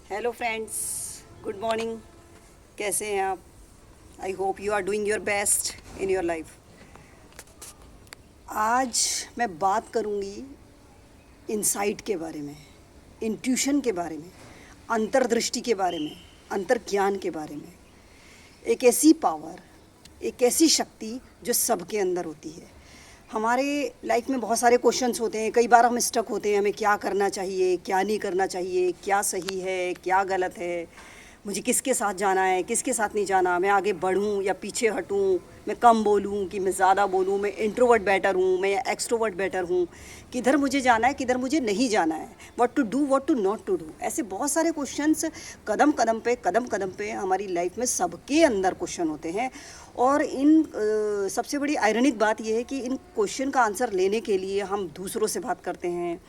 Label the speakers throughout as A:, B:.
A: Hello friends, good morning. कैसे हैं आप? I hope you are doing your best in your life. आज मैं बात करूंगी इंसाइट के बारे में, इंट्यूशन के बारे में, अंतर्दृष्टि के बारे में, अंतर्ज्ञान के बारे में। एक ऐसी पावर, एक ऐसी शक्ति जो सबके अंदर होती है। हमारे लाइफ में बहुत सारे क्वेश्चंस होते हैं, कई बार हम स्टक होते हैं, हमें क्या करना चाहिए, क्या नहीं करना चाहिए, क्या सही है, क्या गलत है, मुझे किसके साथ जाना है, किसके साथ नहीं जाना, मैं आगे बढ़ूं या पीछे हटूं, मैं कम बोलूं कि मैं ज़्यादा बोलूं, मैं इंट्रोवर्ट बेटर हूं, मैं एक्सट्रोवर्ट बेटर हूं, किधर मुझे जाना है, किधर मुझे नहीं जाना है, what to do, what to not to do. ऐसे बहुत सारे क्वेश्चंस कदम कदम पे हमारी लाइफ में सबके अंदर क्वेश्चन होते हैं। और इन सबसे बड़ी आयरनिक बात यह है कि इन क्वेश्चन का आंसर लेने के लिए हम दूसरों से बात करते हैं,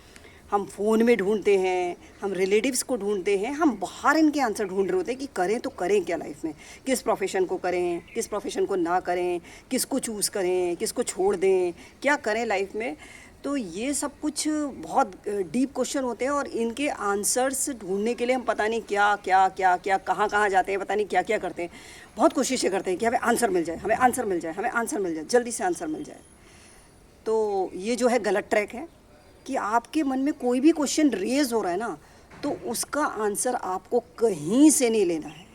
A: हम फ़ोन में ढूंढते हैं, हम रिलेटिव्स को ढूंढते हैं, हम बाहर इनके आंसर ढूंढ रहे होते हैं कि करें तो करें क्या लाइफ में, किस प्रोफेशन को करें, किस प्रोफेशन को ना करें, किसको चूज़ करें, किसको छोड़ दें, क्या करें लाइफ में। तो ये सब कुछ बहुत डीप क्वेश्चन होते हैं और इनके आंसर्स ढूंढने के लिए हम पता नहीं क्या क्या क्या क्या कहाँ कहाँ जाते हैं, पता नहीं क्या क्या करते हैं। बहुत कोशिशें करते हैं कि हमें आंसर मिल जाए, हमें आंसर मिल जाए, हमें आंसर मिल जाए, जल्दी से आंसर मिल जाए। तो ये जो है गलत ट्रैक है कि आपके मन में कोई भी क्वेश्चन रेज हो रहा है ना, तो उसका आंसर आपको कहीं से नहीं लेना है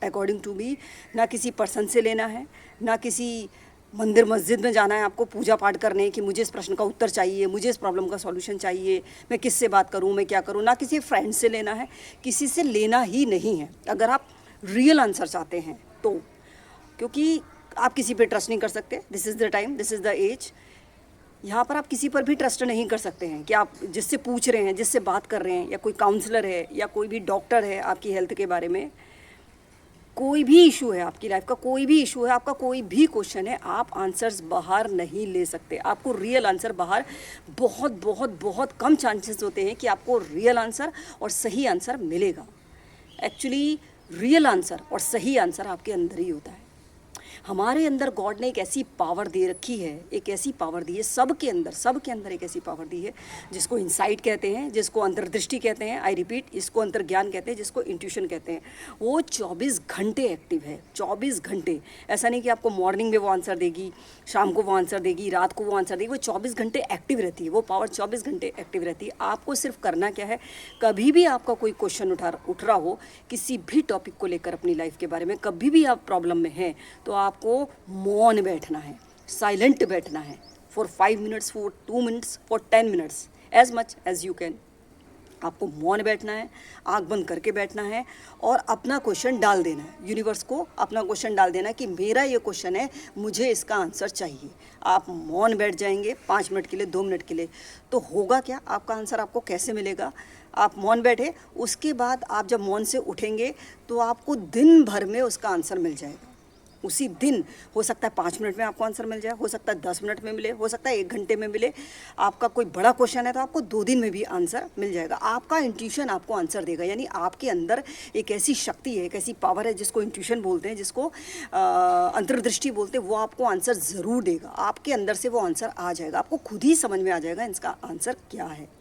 A: अकॉर्डिंग टू मी। ना किसी पर्सन से लेना है, ना किसी मंदिर मस्जिद में जाना है आपको पूजा पाठ करने कि मुझे इस प्रश्न का उत्तर चाहिए, मुझे इस प्रॉब्लम का सॉल्यूशन चाहिए, मैं किससे बात करूं, मैं क्या करूं। ना किसी फ्रेंड से लेना है, किसी से लेना ही नहीं है अगर आप रियल आंसर चाहते हैं तो। क्योंकि आप किसी पे ट्रस्ट नहीं कर सकते। This is the time, this is the age. यहाँ पर आप किसी पर भी ट्रस्ट नहीं कर सकते हैं कि आप जिससे पूछ रहे हैं, जिससे बात कर रहे हैं, या कोई काउंसलर है या कोई भी डॉक्टर है आपकी हेल्थ के बारे में, कोई भी इशू है आपकी लाइफ का, कोई भी इशू है आपका, कोई भी क्वेश्चन है, आप आंसर्स बाहर नहीं ले सकते। आपको रियल आंसर बाहर बहुत बहुत बहुत कम चांसेस होते हैं कि आपको रियल आंसर और सही आंसर मिलेगा। एक्चुअली रियल आंसर और सही आंसर आपके अंदर ही होता है। हमारे अंदर गॉड ने एक ऐसी पावर दे रखी है, एक ऐसी पावर दी है सबके अंदर, सबके अंदर एक ऐसी पावर दी है जिसको इंसाइट कहते हैं, जिसको अंतर्दृष्टि कहते हैं, आई रिपीट, इसको अंतर्ज्ञान कहते हैं, जिसको इंट्यूशन कहते हैं। वो 24 घंटे एक्टिव है, 24 घंटे। ऐसा नहीं कि आपको मॉर्निंग में वो आंसर देगी, शाम को वो आंसर देगी, रात को वो आंसर देगी। वो 24 घंटे एक्टिव रहती है, वो पावर 24 घंटे एक्टिव रहती है। आपको सिर्फ करना क्या है, कभी भी आपका कोई क्वेश्चन उठ रहा हो किसी भी टॉपिक को लेकर अपनी लाइफ के बारे में, कभी भी आप प्रॉब्लम में हैं, तो आपको मौन बैठना है, साइलेंट बैठना है for 5 minutes, for 2 minutes, for 10 minutes, as much as you can. आपको मौन बैठना है, आंख बंद करके बैठना है और अपना क्वेश्चन डाल देना है यूनिवर्स को। अपना क्वेश्चन डाल देना है कि मेरा ये क्वेश्चन है, मुझे इसका आंसर चाहिए। आप मौन बैठ जाएंगे 5 मिनट के लिए, 2 मिनट के लिए, तो होगा क्या, आपका आंसर आपको कैसे मिलेगा। आप मौन बैठे, उसके बाद आप जब मौन से उठेंगे तो आपको दिन भर में उसका आंसर मिल जाएगा। उसी दिन, हो सकता है 5 मिनट में आपको आंसर मिल जाए, हो सकता है 10 मिनट में मिले, हो सकता है 1 घंटे में मिले। आपका कोई बड़ा क्वेश्चन है तो आपको 2 दिन में भी आंसर मिल जाएगा। आपका इंट्यूशन आपको आंसर देगा। यानी आपके अंदर एक ऐसी शक्ति है, एक ऐसी पावर है जिसको इंट्यूशन बोलते हैं, जिसको अंतर्दृष्टि बोलते हैं। वो आपको आंसर ज़रूर देगा, आपके अंदर से वो आंसर आ जाएगा, आपको खुद ही समझ में आ जाएगा इसका आंसर क्या है।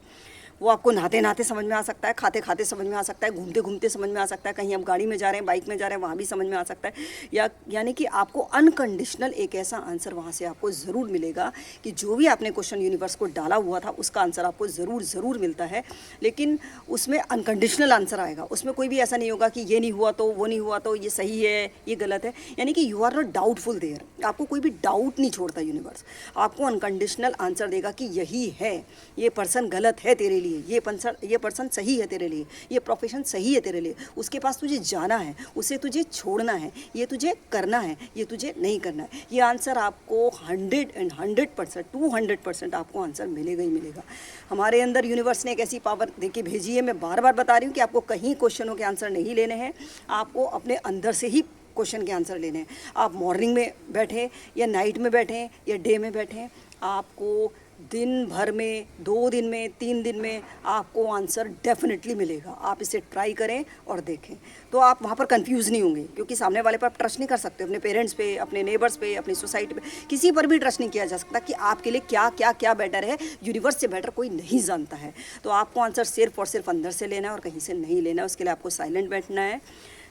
A: वो आपको नहाते नहाते समझ में आ सकता है, खाते खाते समझ में आ सकता है, घूमते घूमते समझ में आ सकता है, कहीं आप गाड़ी में जा रहे हैं, बाइक में जा रहे हैं, वहाँ भी समझ में आ सकता है। यानी कि आपको अनकंडीशनल एक ऐसा आंसर वहाँ से आपको ज़रूर मिलेगा कि जो भी आपने क्वेश्चन यूनिवर्स को डाला हुआ था उसका आंसर आपको ज़रूर मिलता है। लेकिन उसमें अनकंडीशनल आंसर आएगा, उसमें कोई भी ऐसा नहीं होगा कि ये नहीं हुआ तो वो नहीं हुआ तो ये सही है, ये गलत है। यानी कि you are not doubtful there, आपको कोई भी डाउट नहीं छोड़ता यूनिवर्स। आपको अनकंडीशनल आंसर देगा कि यही है, ये पर्सन गलत है तेरे लिए, ये पर्सन सही है तेरे लिए, ये प्रोफेशन सही है तेरे लिए, उसके पास तुझे जाना है, उसे तुझे छोड़ना है, ये तुझे करना है, ये तुझे नहीं करना है। ये आंसर आपको 100% 200% आपको आंसर मिलेगा ही मिलेगा। हमारे अंदर यूनिवर्स ने एक ऐसी पावर देके भेजी है। मैं बार बार बता रही हूँ कि आपको कहीं क्वेश्चनों के आंसर नहीं लेने हैं, आपको अपने अंदर से ही क्वेश्चन के आंसर लेने हैं। आप मॉर्निंग में बैठें या नाइट में बैठें या डे में बैठें, आपको दिन भर में, 2 दिन में, 3 दिन में आपको आंसर डेफिनेटली मिलेगा। आप इसे ट्राई करें और देखें, तो आप वहाँ पर कंफ्यूज नहीं होंगे, क्योंकि सामने वाले पर आप ट्रस्ट नहीं कर सकते। अपने पेरेंट्स पे, अपने नेबर्स पे, अपनी सोसाइटी पे, किसी पर भी ट्रस्ट नहीं किया जा सकता कि आपके लिए क्या क्या क्या बेटर है। यूनिवर्स से बेटर कोई नहीं जानता है। तो आपको आंसर सिर्फ और सिर्फ अंदर से लेना है और कहीं से नहीं लेना है। उसके लिए आपको साइलेंट बैठना है।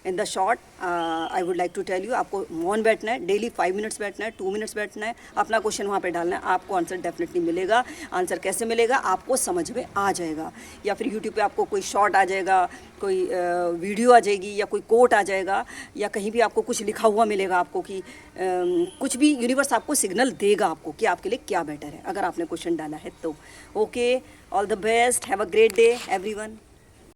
A: In the short I would like to tell you, आपको मौन बैठना है, डेली 5 मिनट्स बैठना है, 2 मिनट्स बैठना है, अपना क्वेश्चन वहाँ पे डालना है, आपको आंसर डेफिनेटली मिलेगा। आंसर कैसे मिलेगा आपको समझ में आ जाएगा, या फिर यूट्यूब पे आपको कोई शॉर्ट आ जाएगा, कोई वीडियो आ जाएगी, या कोई कोट आ जाएगा, या कहीं भी आपको कुछ लिखा हुआ मिलेगा आपको कि कुछ भी यूनिवर्स आपको सिग्नल देगा आपको कि आपके लिए क्या बेटर है, अगर आपने क्वेश्चन डाला है तो। Okay, all the best, have a great day everyone.